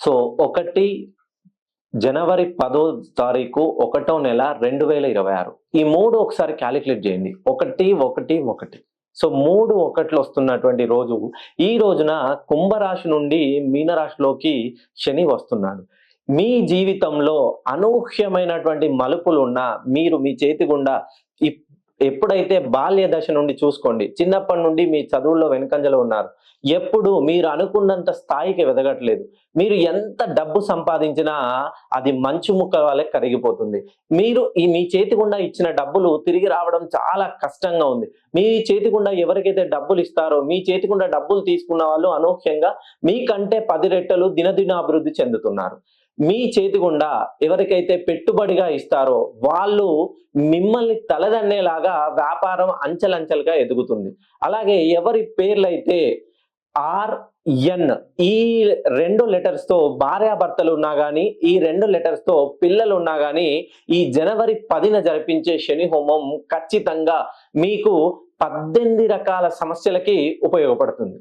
So, 1 జనవరి 10వ తారీఖు, ఒకటో నెల 2026. ఈ 3 ఒకసారి కాలిక్యులేట్ చేయండి. 1, 1, 1. సో, 3 ఒకట్లు వస్తున్నటువంటి రోజు. ఈ రోజున కుంభరాశి నుండి మీనరాశిలోకి శని వస్తున్నాడు. మీ జీవితంలో అనూహ్యమైనటువంటి మలుపులున్నా మీరు మీ చేతి గుండా ఇప్ ఎప్పుడైతే బాల్య దశ నుండి చూసుకోండి. చిన్నప్పటి నుండి మీ చదువుల్లో వెనుకంజలో ఉన్నారు. ఎప్పుడు మీరు అనుకున్నంత స్థాయికి ఎదగట్లేదు. మీరు ఎంత డబ్బు సంపాదించినా అది మంచు ముక్క వలె కరిగిపోతుంది. మీరు మీ చేతి గుండా ఇచ్చిన డబ్బులు తిరిగి రావడం చాలా కష్టంగా ఉంది. మీ చేతి గుండా ఎవరికైతే డబ్బులు ఇస్తారో, మీ చేతి గుండా డబ్బులు తీసుకున్న వాళ్ళు అనూహ్యంగా మీకంటే 10 రెట్టలు దినదిన అభివృద్ధి చెందుతున్నారు. మీ చేతి గుండా ఎవరికైతే పెట్టుబడిగా ఇస్తారో వాళ్ళు మిమ్మల్ని తలదన్నేలాగా వ్యాపారం అంచెలంచెలుగా ఎదుగుతుంది. అలాగే ఎవరి పేర్లైతే ఆర్‌ఎన్ ఈ 2 లెటర్స్‌తో భార్యాభర్తలు ఉన్నా గాని, ఈ 2 లెటర్స్‌తో పిల్లలు ఉన్నా గాని, ఈ జనవరి 10న జరిపించే శని హోమం ఖచ్చితంగా మీకు 18 రకాల సమస్యలకి ఉపయోగపడుతుంది.